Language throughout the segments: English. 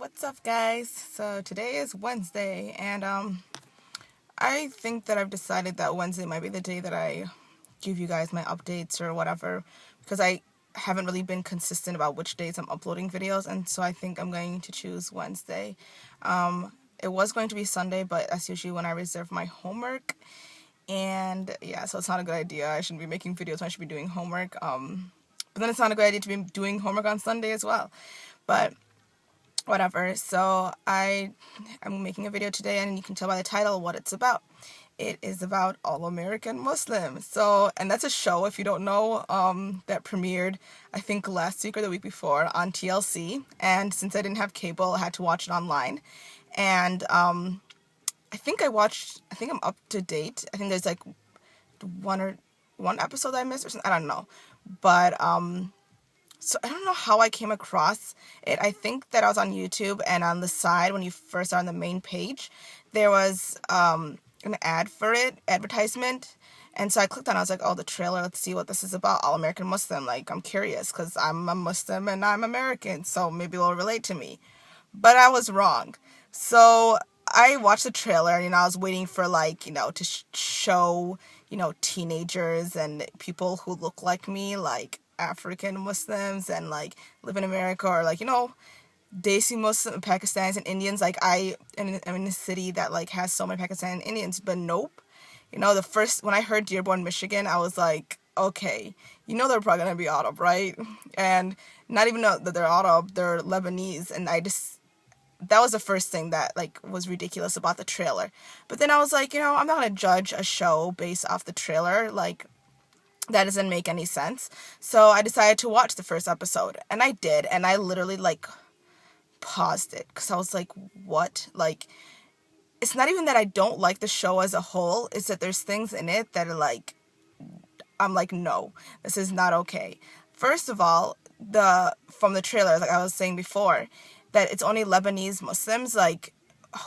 What's up, guys? So today is Wednesday, and I think that I've decided that Wednesday might be the day that I give you guys my updates or whatever, because I haven't really been consistent about which days I'm uploading videos, and so I think I'm going to choose Wednesday. It was going to be Sunday, but that's usually when I reserve my homework, and yeah, so it's not a good idea. I shouldn't be making videos when I should be doing homework. But then it's not a good idea to be doing homework on Sunday as well. But whatever. So I'm making a video today, and you can tell by the title what it's about. It is about All-American Muslims. So, and that's a show, if you don't know, that premiered, I think, last week or the week before on TLC. And since I didn't have cable, I had to watch it online. And I think I'm up to date. I think there's like one episode that I missed or something. I don't know. But so I don't know how I came across it. I think that I was on YouTube, and on the side, when you first are on the main page, there was an ad for it, advertisement. And so I clicked on it. I was like, oh, the trailer, let's see what this is about. All-American Muslim. Like, I'm curious because I'm a Muslim and I'm American, so maybe it'll relate to me. But I was wrong. So I watched the trailer, and I was waiting for, to show, teenagers and people who look like me, like African Muslims and live in America, or Desi Muslim Pakistanis and Indians. I'm in a city that has so many Pakistani and Indians, but nope. When I heard Dearborn, Michigan, I was like, okay, they're probably gonna be Arab, right? And not even know that they're Arab, they're Lebanese, and that was the first thing that was ridiculous about the trailer. But then I was like, I'm not gonna judge a show based off the trailer, that doesn't make any sense. So I decided to watch the first episode, and I did, and I literally paused it because I was like, what? It's not even that I don't like the show as a whole, it's that there's things in it that are I'm like, no, this is not okay. First of all, from the trailer, like I was saying before, that it's only Lebanese Muslims,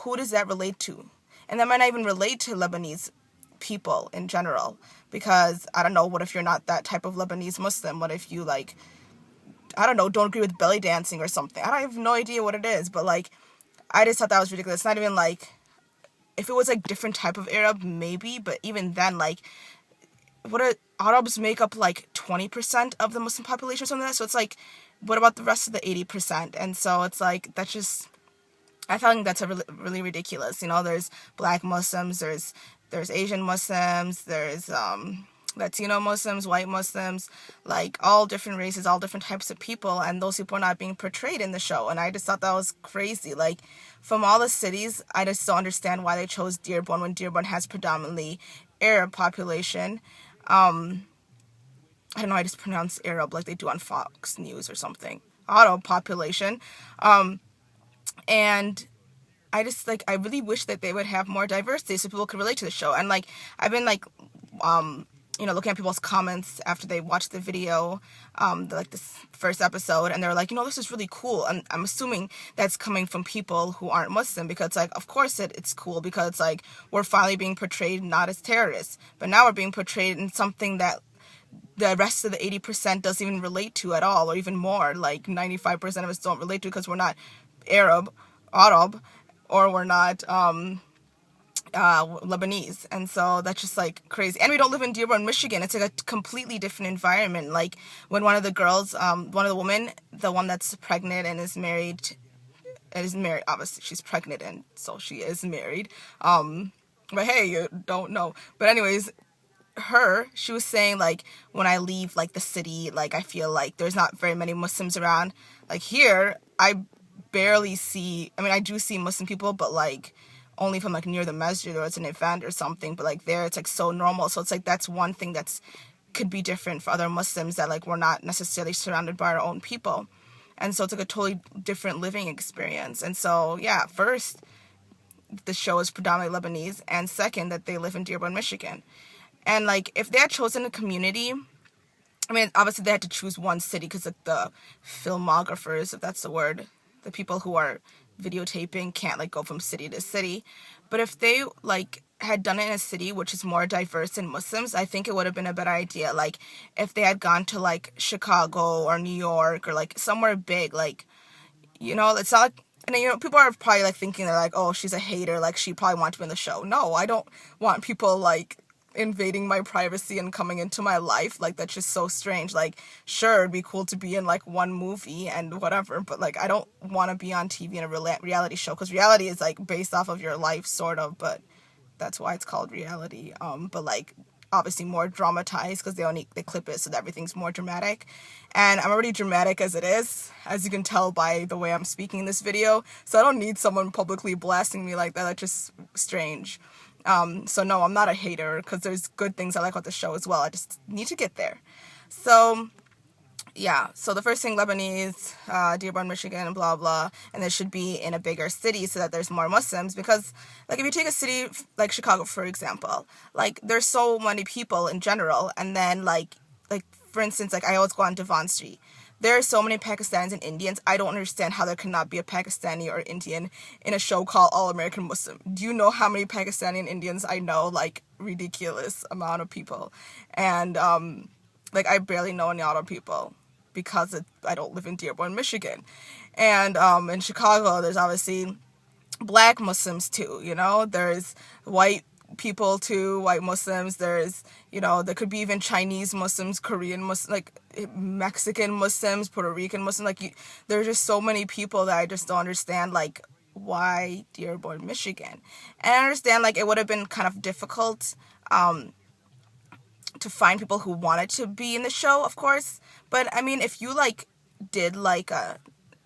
who does that relate to? And that might not even relate to Lebanese people in general, because I don't know, what if you're not that type of Lebanese Muslim? What if you I don't know, don't agree with belly dancing or something? I have no idea what it is, but I just thought that was ridiculous. It's not even if it was different type of Arab, maybe, but even then, Arabs make up 20% of the Muslim population or something like that. So it's what about the rest of the 80%? And so it's that's just, I feel that's a really, really ridiculous. There's Black Muslims, there's Asian Muslims, there's Latino Muslims, white Muslims, all different races, all different types of people, and those people are not being portrayed in the show. And I just thought that was crazy. From all the cities, I just don't understand why they chose Dearborn when Dearborn has predominantly Arab population. I don't know, I just pronounce Arab like they do on Fox News or something. Arab population. And I just I really wish that they would have more diversity so people could relate to the show. And I've been looking at people's comments after they watched the video, this first episode, and they're like, this is really cool. And I'm assuming that's coming from people who aren't Muslim, because of course it's cool, because we're finally being portrayed not as terrorists, but now we're being portrayed in something that the rest of the 80% doesn't even relate to at all, or even more, 95% of us don't relate to, because we're not Arab, or we're not Lebanese. And so that's just crazy. And we don't live in Dearborn, Michigan. It's a completely different environment. When one of the girls, one of the women, the one that's pregnant and is married, obviously she's pregnant, and so she is married. But hey, you don't know. But anyways, she was saying when I leave the city, I feel there's not very many Muslims around. Here, I barely see, I do see Muslim people, but only from near the masjid, or it's an event or something. But there it's so normal. So it's that's one thing that's could be different for other Muslims, that we're not necessarily surrounded by our own people. And so it's a totally different living experience. And so yeah, first, the show is predominantly Lebanese, and second, that they live in Dearborn, Michigan. And if they had chosen a community, obviously they had to choose one city, because the filmographers, if that's the word, the people who are videotaping can't go from city to city. But if they had done it in a city which is more diverse in Muslims, I think it would have been a better idea. If they had gone to Chicago or New York, or somewhere big, it's not And then, people are probably, like, thinking, they're like, oh, she's a hater, like, she probably wants to be in the show. No, I don't want people, like, invading my privacy and coming into my life. Like, that's just so strange. Like, sure, it'd be cool to be in, like, one movie and whatever, but, like, I don't want to be on TV in a reality show, because reality is, like, based off of your life, sort of, but that's why it's called reality. But, like, obviously more dramatized, because they clip it so that everything's more dramatic. And I'm already dramatic as it is, as you can tell by the way I'm speaking in this video, so I don't need someone publicly blasting me like that. That's just strange. So no, I'm not a hater, because there's good things I like about the show as well. I just need to get there. So yeah, so the first thing, Lebanese, Dearborn, Michigan, blah, blah, and they should be in a bigger city so that there's more Muslims, because, like, if you take a city like Chicago, for example, like, there's so many people in general, and then, like, for instance, like, I always go on Devon Street. There are so many Pakistanis and Indians. I don't understand how there cannot be a Pakistani or Indian in a show called All American Muslim. Do you know how many Pakistani and Indians I know? Like, ridiculous amount of people. And, like, I barely know any other people, because I don't live in Dearborn, Michigan. And in Chicago, there's obviously black Muslims too, there's white people too, white Muslims, there's, there could be even Chinese Muslims, Korean Muslims, like Mexican Muslims, Puerto Rican Muslims, like, there's just so many people that I just don't understand, like, why Dearborn, Michigan? And I understand, like, it would have been kind of difficult, to find people who wanted to be in the show, of course. But, I mean, if you, like, did, like, not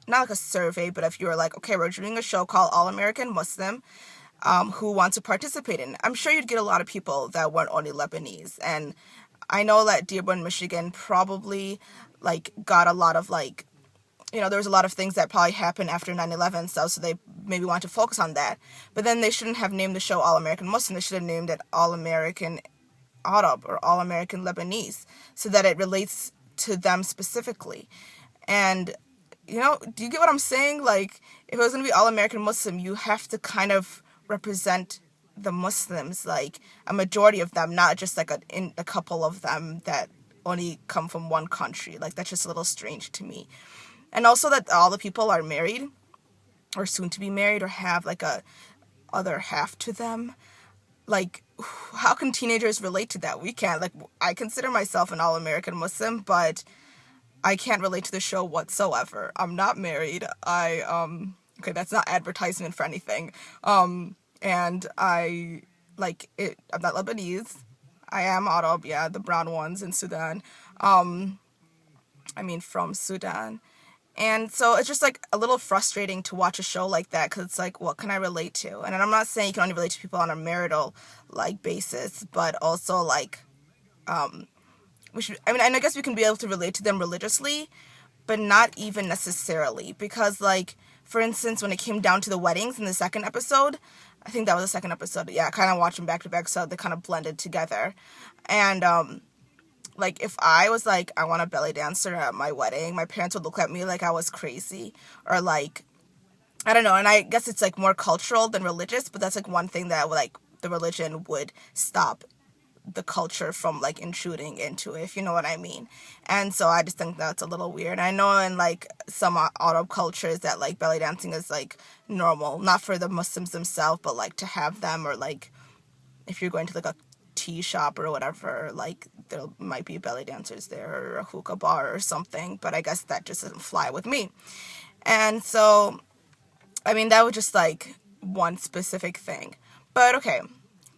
like a survey, but if you were like, okay, we're doing a show called All American Muslim, who want to participate in it, I'm sure you'd get a lot of people that weren't only Lebanese. And I know that Dearborn, Michigan probably, like, got a lot of, like, there was a lot of things that probably happened after 9/11 so they maybe want to focus on that. But then they shouldn't have named the show All American Muslim. They should have named it All American Arab or All American Lebanese, so that it relates to them specifically. And, do you get what I'm saying? Like, if it was going to be All American Muslim, you have to kind of represent the Muslims, like, a majority of them, not just, like, a couple of them that only come from one country. Like, that's just a little strange to me. And also that all the people are married, or soon to be married, or have, like, a other half to them. Like, how can teenagers relate to that? We can't. Like, I consider myself an all-American Muslim, but I can't relate to the show whatsoever. I'm not married. Okay, that's not advertisement for anything. And I'm not Lebanese. I am Arab, yeah, the brown ones in Sudan. From Sudan. And so it's just, like, a little frustrating to watch a show like that, because it's like, what can I relate to? And I'm not saying you can only relate to people on a marital, like, basis, but also, like, and I guess we can be able to relate to them religiously, but not even necessarily, because, like, for instance, when it came down to the weddings in the second episode, I think that was the second episode, yeah, I kind of watched them back to back, so they kind of blended together. And, like, if I was like, I want a belly dancer at my wedding, my parents would look at me like I was crazy, or, like, I don't know, and I guess it's, like, more cultural than religious, but that's, like, one thing that, like, the religion would stop the culture from, like, intruding into it, if you know what I mean. And so I just think that's a little weird. I know in, like, some Arab cultures that, like, belly dancing is, like, normal, not for the Muslims themselves, but, like, to have them, or, like, if you're going to, like, a tea shop or whatever, like, there might be belly dancers there, or a hookah bar or something, but I guess that just doesn't fly with me. And so, I mean, that was just, like, one specific thing. But, okay,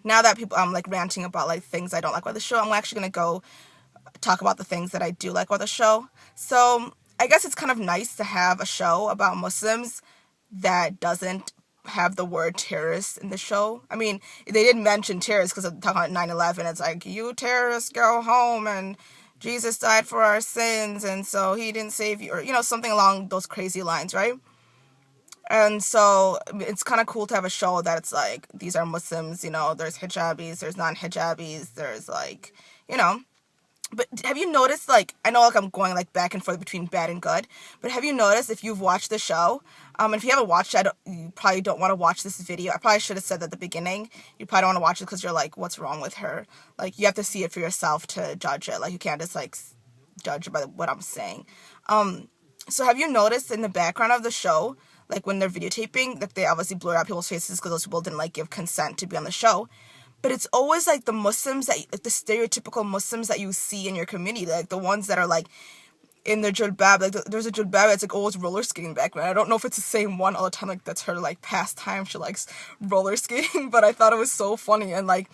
now that I'm, like, ranting about, like, things I don't like about the show, I'm actually going to go talk about the things that I do like about the show. So, I guess it's kind of nice to have a show about Muslims that doesn't have the word terrorist in the show. I mean, they did mention terrorists because of talking about 9/11. It's like, you terrorists go home, and Jesus died for our sins, and so he didn't save you, or, something along those crazy lines, right? And so it's kind of cool to have a show that it's like, these are Muslims, there's hijabis, there's non-hijabis, there's, like, But have you noticed, like, I know, like, I'm going, like, back and forth between bad and good, but have you noticed, if you've watched the show, and if you haven't watched it, you probably don't want to watch this video. I probably should have said that at the beginning. You probably don't want to watch it because you're like, what's wrong with her? Like, you have to see it for yourself to judge it. Like, you can't just, like, judge by what I'm saying. So have you noticed in the background of the show, like when they're videotaping, like they obviously blur out people's faces because those people didn't like give consent to be on the show. But it's always like the Muslims that, like the stereotypical Muslims that you see in your community, like the ones that are like in their jilbab, like there's a jilbab that's like always roller skating background. I don't know if it's the same one all the time, like that's her like pastime. She likes roller skating, but I thought it was so funny. And like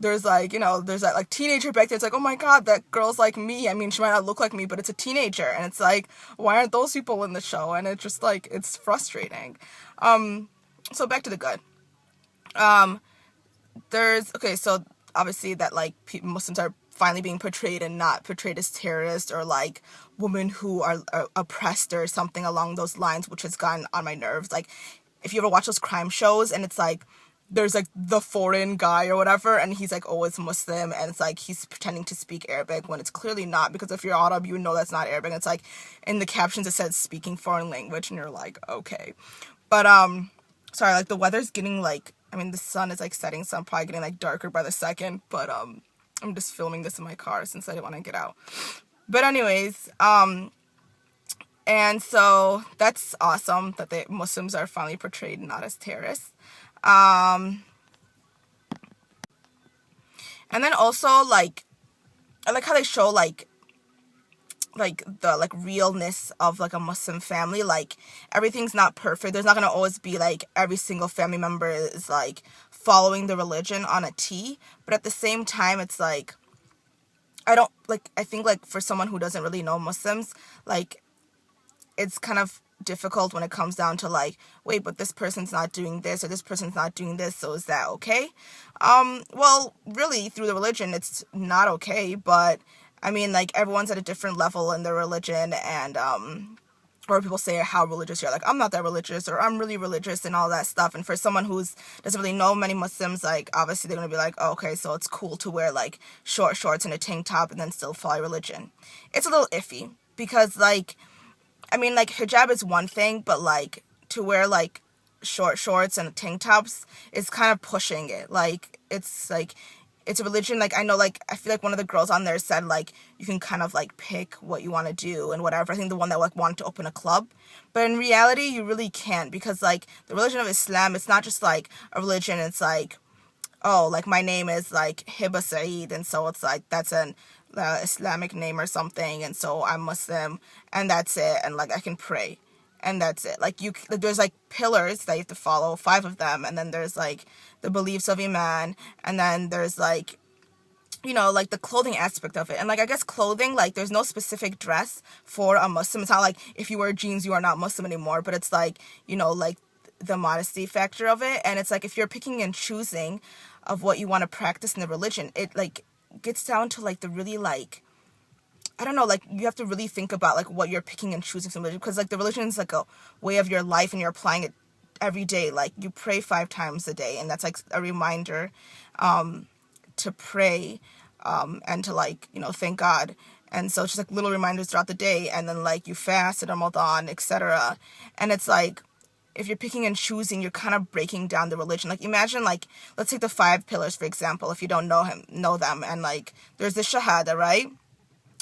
there's like, you know, there's that like teenager back there. It's like, oh my god, that girl's like me. I mean, she might not look like me, but it's a teenager, and it's like, why aren't those people in the show? And it's just like, it's frustrating. So back to the good. So obviously that like Muslims are finally being portrayed and not portrayed as terrorists or like women who are oppressed or something along those lines, which has gotten on my nerves. Like if you ever watch those crime shows and it's like there's like the foreign guy or whatever and he's like always Muslim and it's like he's pretending to speak Arabic when it's clearly not, because if you're Arab you know that's not Arabic. It's like in the captions it says speaking foreign language and you're like, okay. But sorry, like the weather's getting like, I mean the sun is like setting, so I'm probably getting like darker by the second, but I'm just filming this in my car since I didn't want to get out. But anyways, and so that's awesome that the Muslims are finally portrayed not as terrorists. And then also like, I like how they show like the like realness of like a Muslim family. Like everything's not perfect. There's not gonna always be like every single family member is like following the religion on a T, but at the same time it's like I think like for someone who doesn't really know Muslims, like it's kind of difficult when it comes down to like, wait, but this person's not doing this or this person's not doing this, so is that okay? Well, really through the religion it's not okay, but I mean like everyone's at a different level in their religion, and or people say how religious you're, like I'm not that religious or I'm really religious and all that stuff. And for someone who's doesn't really know many Muslims, like obviously they're gonna be like, oh, okay, so it's cool to wear like short shorts and a tank top and then still follow religion. It's a little iffy because like, I mean like hijab is one thing, but like to wear like short shorts and tank tops is kind of pushing it. Like it's a religion. Like I know, like I feel like one of the girls on there said like you can kind of like pick what you want to do and whatever. I think the one that like wanted to open a club, but in reality you really can't, because like the religion of Islam, it's not just like a religion. It's like, oh, like my name is like Hebs Saeed, and so it's like that's an Islamic name or something, and so I'm Muslim, and that's it, and like I can pray, and that's it. Like there's like pillars that you have to follow, 5 of them, and then there's like the beliefs of Iman, and then there's like, you know, like the clothing aspect of it. And like I guess clothing, like there's no specific dress for a Muslim. It's not like if you wear jeans you are not Muslim anymore, but it's like, you know, like the modesty factor of it. And it's like if you're picking and choosing of what you want to practice in the religion, it like gets down to like the really like, I don't know, like you have to really think about like what you're picking and choosing from religion, because like the religion is like a way of your life and you're applying it every day. Like you pray 5 times a day, and that's like a reminder to pray and to like, you know, thank God. And so it's just like little reminders throughout the day, and then like you fast in Ramadan, etc. And it's like if you're picking and choosing, you're kind of breaking down the religion. Like imagine like, let's take the 5 pillars for example, if you don't know them, and like there's the shahada, right?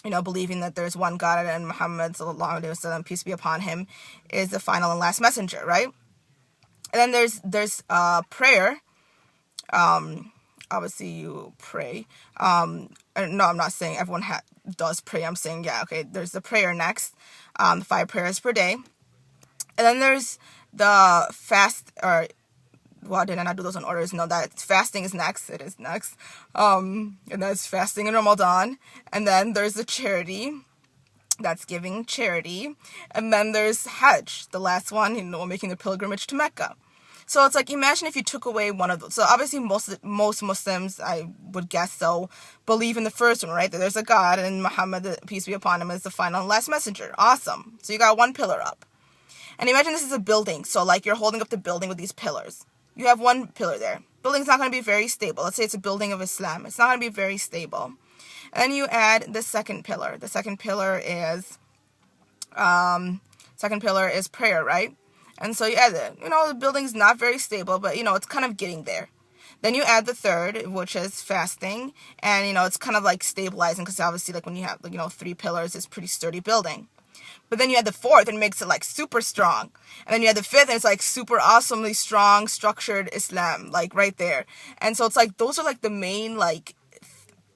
You know, believing that there's one God and Muhammad sallallahu alaihi wasallam, peace be upon him, is the final and last messenger, right? And then there's prayer. Obviously you pray. No, I'm not saying everyone does pray. I'm saying, yeah, okay, there's the prayer next. 5 prayers per day. And then there's the fast, or, well, did I not do those in orders? No, that fasting is next. It is next. And that's fasting in Ramadan. And then there's the charity. That's giving charity. And then there's Hajj, the last one, you know, making the pilgrimage to Mecca. So it's like, imagine if you took away one of those. So obviously most Muslims, I would guess so, believe in the first one, right? That there's a God and Muhammad, peace be upon him, is the final and last messenger. Awesome. So you got 1 pillar up. And imagine this is a building. So like you're holding up the building with these pillars. You have 1 pillar there. Building's not going to be very stable. Let's say it's a building of Islam. It's not going to be very stable. And then you add the second pillar. The second pillar is prayer, right? And so you add it. You know, the building's not very stable, but, you know, it's kind of getting there. Then you add the third, which is fasting. And, you know, it's kind of like stabilizing, because obviously, like, when you have, like, you know, 3 pillars, it's pretty sturdy building. But then you had the fourth and it makes it like super strong. And then you had the fifth and it's like super awesomely strong, structured Islam, like right there. And so it's like those are like the main like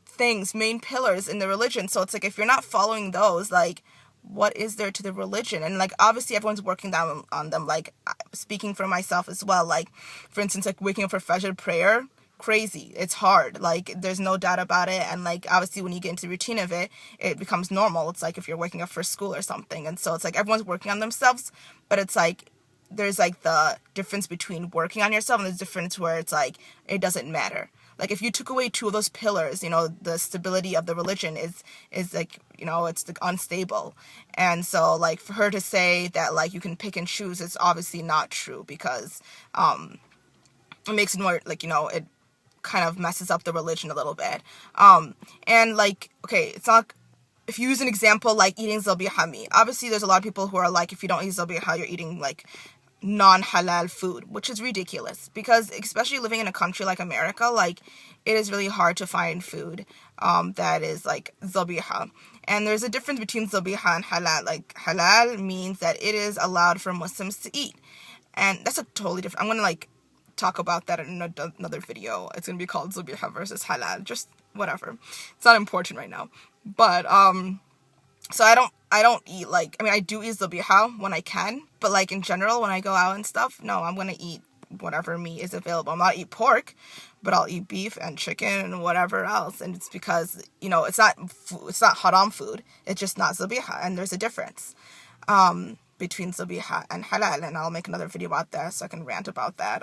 things, main pillars in the religion. So it's like if you're not following those, like what is there to the religion? And like obviously everyone's working down on them. Like speaking for myself as well, like for instance, like waking up for Fajr prayer, crazy, it's hard, like there's no doubt about it. And like obviously when you get into the routine of it, it becomes normal. It's like if you're waking up for school or something. And so it's like everyone's working on themselves, but it's like there's like the difference between working on yourself and there's difference where it's like it doesn't matter. Like if you took away two of those pillars, you know, the stability of the religion is like, you know, it's unstable. And so like for her to say that like you can pick and choose, it's obviously not true, because it makes it more like, you know, it kind of messes up the religion a little bit. And like, okay, it's not, if you use an example like eating zobihami, obviously there's a lot of people who are like, if you don't eat zobiha, you're eating like non-halal food, which is ridiculous, because especially living in a country like America, like it is really hard to find food that is like zabiha. And there's a difference between zabiha and halal. Like halal means that it is allowed for Muslims to eat, and that's a totally different, I'm gonna like talk about that in another video. It's gonna be called zabiha versus halal, just whatever, it's not important right now. But so I don't eat, like, I mean, I do eat zabiha when I can, but like in general, when I go out and stuff, no, I'm gonna eat whatever meat is available. I'm not eat pork, but I'll eat beef and chicken and whatever else. And it's because, you know, it's not haram food. It's just not zabiha, and there's a difference between zabiha and halal. And I'll make another video about that, so I can rant about that.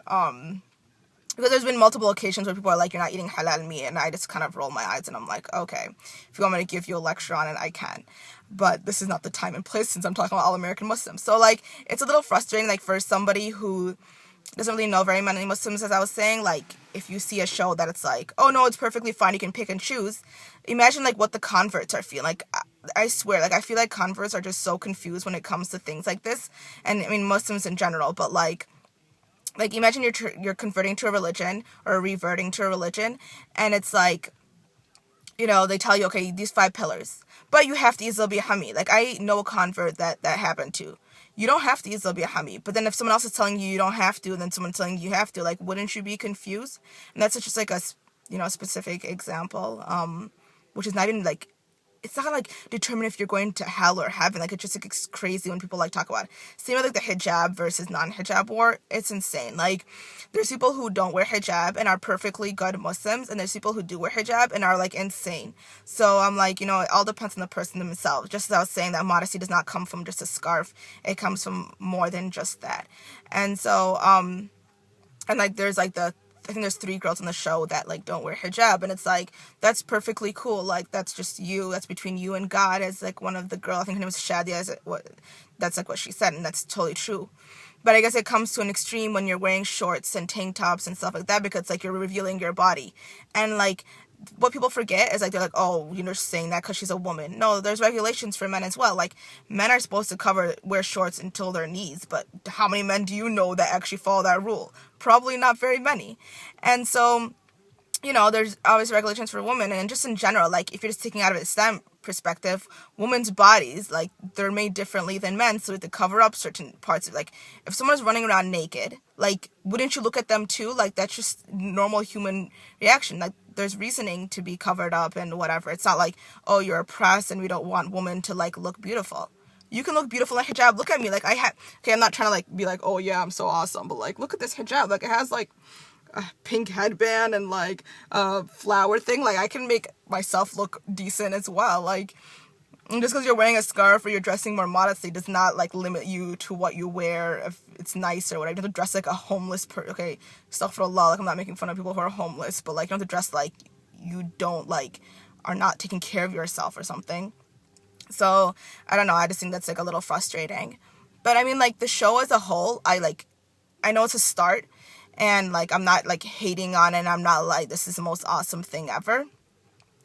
Because there's been multiple occasions where people are like, you're not eating halal meat, and I just kind of roll my eyes and I'm like, okay, if you want me to give you a lecture on it, I can. But this is not the time and place, since I'm talking about all American Muslims. So like, it's a little frustrating, like for somebody who doesn't really know very many Muslims, as I was saying, like if you see a show that it's like, oh no, it's perfectly fine, you can pick and choose. Imagine like what the converts are feeling. Like I swear, like I feel like converts are just so confused when it comes to things like this. And I mean, Muslims in general, but like imagine you're converting to a religion or reverting to a religion, and it's like, you know, they tell you, okay, these 5 pillars, but you have to eat zobihami. Like I know a convert that happened to. You don't have to eat zobihami, but then if someone else is telling you don't have to, and then someone telling you have to, like, wouldn't you be confused? And that's just like a, you know, specific example, which is not even like, it's not like determine if you're going to hell or heaven. Like it's just like, it's crazy when people like talk about it. Same with like the hijab versus non-hijab war. It's insane. Like there's people who don't wear hijab and are perfectly good Muslims, and there's people who do wear hijab and are like insane. So I'm like, you know, it all depends on the person themselves. Just as I was saying, that modesty does not come from just a scarf. It comes from more than just that. And so and like there's like I think there's 3 girls on the show that like don't wear hijab, and it's like, that's perfectly cool. Like that's just you. That's between you and God. As like one of the girl, I think her name was Shadia. That's like what she said, and that's totally true. But I guess it comes to an extreme when you're wearing shorts and tank tops and stuff like that, because like you're revealing your body. And like what people forget is like, they're like, oh, you're just saying that because she's a woman. No, there's regulations for men as well. Like men are supposed to wear shorts until their knees, but how many men do you know that actually follow that rule? Probably not very many. And so, you know, there's always regulations for women, and just in general, like if you're just taking out of Islam perspective, women's bodies, like they're made differently than men, so to cover up certain parts of, like if someone's running around naked, like wouldn't you look at them too? Like that's just normal human reaction. Like there's reasoning to be covered up and whatever. It's not like, oh, you're oppressed and we don't want women to like look beautiful. You can look beautiful in hijab. Look at me. Like okay, I'm not trying to like be like, oh yeah, I'm so awesome, but like look at this hijab. Like it has like a pink headband and like a flower thing. Like I can make myself look decent as well. Like just because you're wearing a scarf or you're dressing more modestly does not like limit you to what you wear if it's nice or whatever. You don't have to dress like a homeless okay, astaghfirullah, like I'm not making fun of people who are homeless, but like you don't have to dress like you don't like are not taking care of yourself or something. So I don't know, I just think that's like a little frustrating. But I mean, like the show as a whole, I know it's a start, and like I'm not like hating on it, I'm not like this is the most awesome thing ever,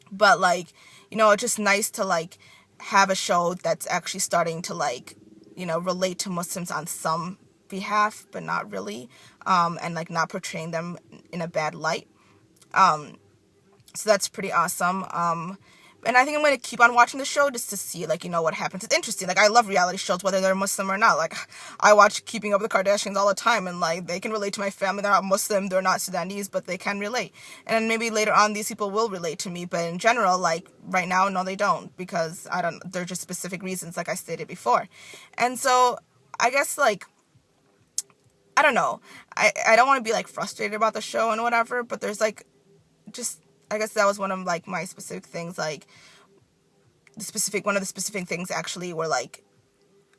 but like, you know, it's just nice to like have a show that's actually starting to like, you know, relate to Muslims on some behalf, but not really, and like not portraying them in a bad light. So that's pretty awesome. And I think I'm going to keep on watching the show just to see, like, you know, what happens. It's interesting. Like, I love reality shows, whether they're Muslim or not. Like, I watch Keeping Up with the Kardashians all the time, and, like, they can relate to my family. They're not Muslim, they're not Sudanese, but they can relate. And then maybe later on, these people will relate to me. But in general, like, right now, no, they don't. Because, they're just specific reasons, like I stated before. And so, I guess, like, I don't know. I don't want to be, like, frustrated about the show and whatever, but there's, like, just, I guess that was one of, like, my specific things, like, one of the specific things actually were, like,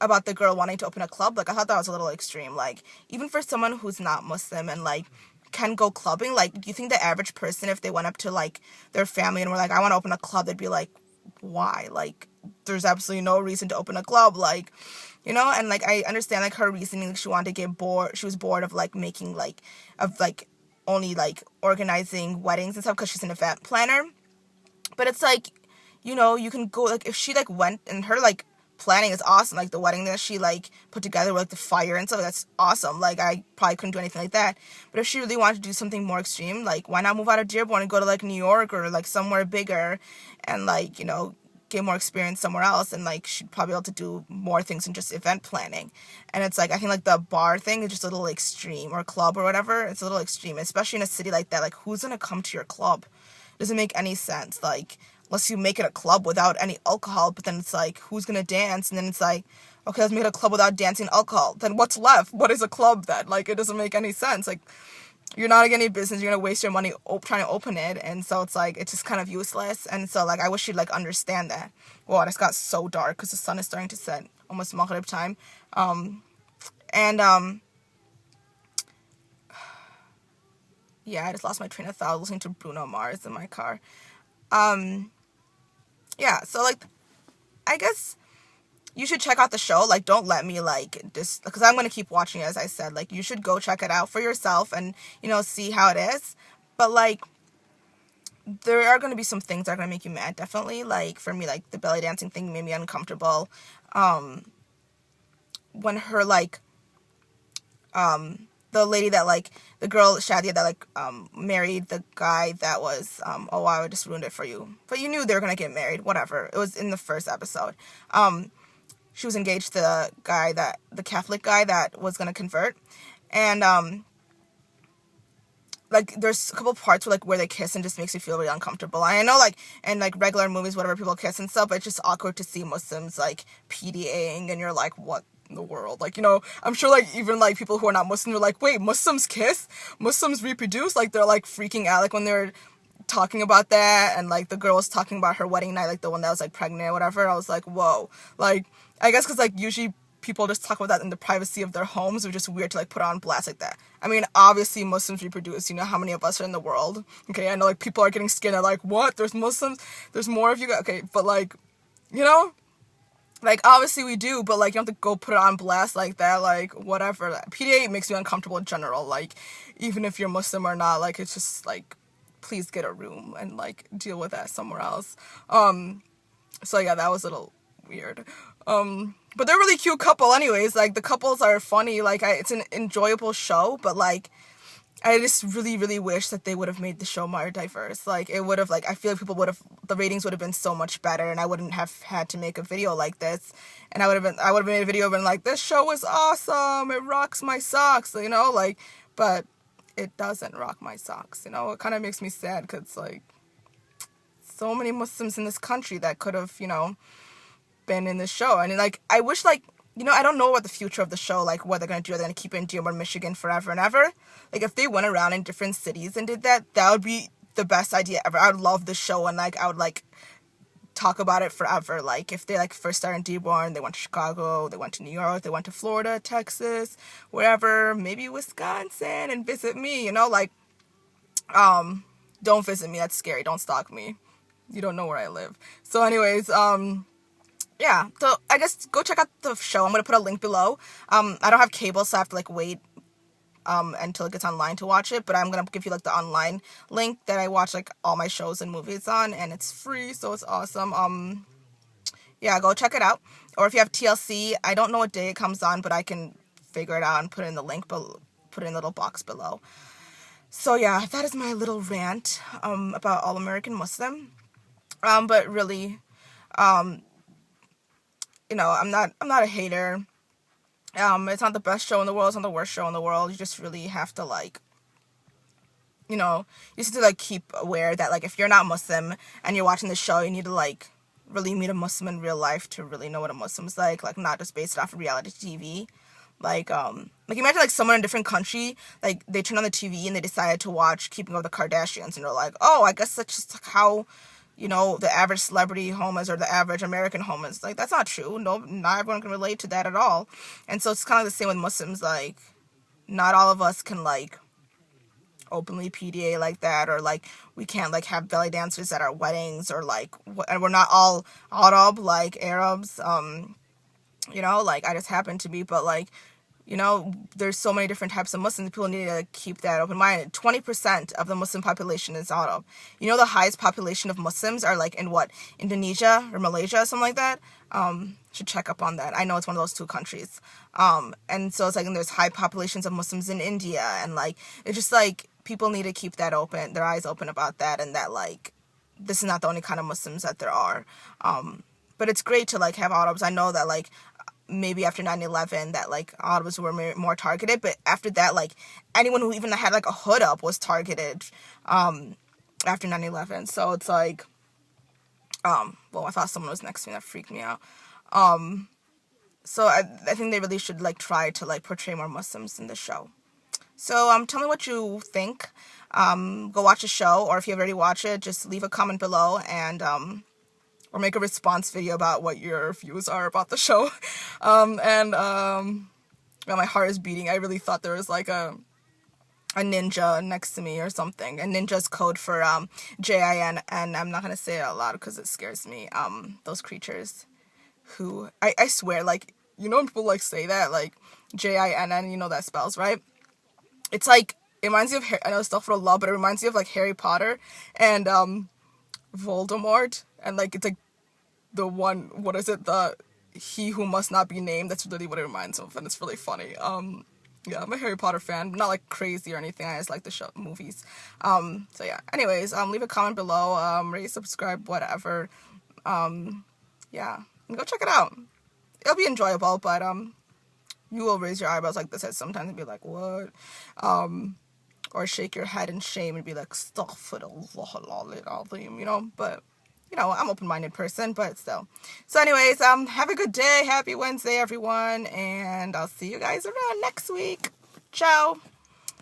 about the girl wanting to open a club. Like, I thought that was a little extreme. Like, even for someone who's not Muslim and, like, can go clubbing, like, do you think the average person, if they went up to, like, their family and were like, I want to open a club, they'd be like, why? Like, there's absolutely no reason to open a club, like, you know? And, like, I understand, like, her reasoning, she wanted to get bored, she was bored of, like, making, like, only, like, organizing weddings and stuff, because she's an event planner. But it's, like, you know, you can go, like, if she, like, went, and her, like, planning is awesome, like, the wedding that she, like, put together with, like, the fire and stuff, that's awesome. Like, I probably couldn't do anything like that. But if she really wanted to do something more extreme, like, why not move out of Dearborn and go to, like, New York or, like, somewhere bigger and, like, you know, get more experience somewhere else, and, like, she'd probably be able to do more things than just event planning. And it's, like, I think, like, the bar thing is just a little extreme, or club or whatever, it's a little extreme, especially in a city like that. Like, who's gonna come to your club? It doesn't make any sense, like, unless you make it a club without any alcohol, but then it's, like, who's gonna dance? And then it's, like, okay, let's make it a club without dancing and alcohol. Then what's left? What is a club then? Like, it doesn't make any sense. Like, you're not getting any business, you're gonna waste your money trying to open it, and so it's, like, it's just kind of useless. And so, like, I wish you'd, like, understand that. Well, it just got so dark because the sun is starting to set, almost Maghrib time. Yeah, I just lost my train of thought listening to Bruno Mars in my car. Yeah, so, like, I guess you should check out the show. Like, don't let me, like, just, because I'm going to keep watching it, as I said. Like, you should go check it out for yourself and, you know, see how it is. But, like, there are going to be some things that are going to make you mad, definitely. Like, for me, like, the belly dancing thing made me uncomfortable. When her, like, the lady that, like, the girl, Shadia, that, like, married the guy that was, oh, wow, I just ruined it for you. But you knew they were going to get married, whatever. It was in the first episode. She was engaged to the Catholic guy that was going to convert. And, like, there's a couple parts where they kiss and just makes you feel really uncomfortable. And I know, like, in, like, regular movies, whatever, people kiss and stuff, but it's just awkward to see Muslims, like, PDAing, and you're like, what in the world? Like, you know, I'm sure, like, even, like, people who are not Muslim are like, wait, Muslims kiss? Muslims reproduce? Like, they're, like, freaking out, like, when they're talking about that, and, like, the girl was talking about her wedding night, like, the one that was, like, pregnant or whatever. I was like, whoa. Like, I guess because, like, usually people just talk about that in the privacy of their homes, which is just weird to, like, put on blast like that. I mean, obviously Muslims reproduce, you know how many of us are in the world, okay? I know, like, people are getting scared, they're like, what, there's Muslims, there's more of you guys, okay, but, like, you know, like, obviously we do, but, like, you don't have to go put it on blast like that, like, whatever. PDA makes me uncomfortable in general, like, even if you're Muslim or not, like, it's just, like, please get a room and, like, deal with that somewhere else. So, yeah, that was a little weird. But they're a really cute couple anyways. Like, the couples are funny. Like, it's an enjoyable show, but, like, I just really, really wish that they would have made the show more diverse. Like, it would have, like, I feel like the ratings would have been so much better, and I wouldn't have had to make a video like this. And I would have made a video and been like, this show is awesome, it rocks my socks, you know, like, but it doesn't rock my socks, you know. It kind of makes me sad, because, like, so many Muslims in this country that could have, you know, been in this show. And, like, I wish, like, you know, I don't know what the future of the show, like, what they're going to do. Are they going to keep it in Dearborn, Michigan forever and ever? Like, if they went around in different cities and did that, that would be the best idea ever. I would love the show, and, like, I would, like, talk about it forever. Like, if they, like, first started in Dearborn, they went to Chicago, they went to New York, they went to Florida, Texas, wherever, maybe Wisconsin, and visit me, you know, like, don't visit me, that's scary, don't stalk me. You don't know where I live. So anyways, yeah, so I guess go check out the show. I'm going to put a link below. I don't have cable, so I have to, like, wait until it gets online to watch it, but I'm going to give you, like, the online link that I watch, like, all my shows and movies on, and it's free, so it's awesome. Yeah, go check it out. Or if you have TLC, I don't know what day it comes on, but I can figure it out and put it in the link below, put it in the little box below. So yeah, that is my little rant about All American Muslim. But really, um, I'm not a hater. It's not the best show in the world. It's not the worst show in the world. You just really have to like, you just have to like keep aware that like if you're not Muslim and you're watching the show, you need to like really meet a Muslim in real life to really know what a Muslim's like not just based off of reality TV. Like imagine like someone in a different country, like they turn on the TV and they decided to watch Keeping Up with the Kardashians, and they're like, oh, I guess that's just how, the average celebrity home is or the average American home is. Like, that's not true. No, not everyone can relate to that at all. And so it's kind of the same with Muslims. Like, not all of us can like openly PDA like that, or like we can't like have belly dancers at our weddings, or like and we're not all Arab like Arabs. Like I just happen to be, but like, there's so many different types of Muslims. People need to keep that open-minded. 20% of the Muslim population is Arab. The highest population of Muslims are like in what, Indonesia or Malaysia, something like that. Should check up on that. I know it's one of those two countries. And so it's like, and there's high populations of Muslims in India, and like, it's just like, people need to keep that open, their eyes open about that, and that like, this is not the only kind of Muslims that there are. But it's great to like have Arabs. I know that like, maybe after 9/11 that like Arabs were more targeted, but after that, like anyone who even had like a hood up was targeted after 9/11. So it's like, well, I thought someone was next to me. That freaked me out. So I think they really should like try to like portray more Muslims in the show. So tell me what you think. Go watch the show, or if you've already watched it, just leave a comment below, and or make a response video about what your views are about the show. My heart is beating. I really thought there was like a ninja next to me or something. And ninja's code for JIN, and I'm not gonna say it out loud because it scares me. Those creatures who I swear, like, when people like say that, like JINN, that spells, right? It's like, it reminds me of I know Astaghfirullah, but it reminds me of like Harry Potter and Voldemort, and like it's like the one, what is it, the he who must not be named. That's really what it reminds me of, and it's really funny. Yeah, I'm a Harry Potter fan, but not like crazy or anything. I just like the show movies. So yeah, anyways, leave a comment below, rate, subscribe, whatever. Yeah, and go check it out. It'll be enjoyable, but you will raise your eyebrows like this at sometimes and be like, what? Or shake your head in shame and be like, astaghfirullah, but, I'm an open-minded person, but still. So anyways, have a good day. Happy Wednesday, everyone, and I'll see you guys around next week. Ciao.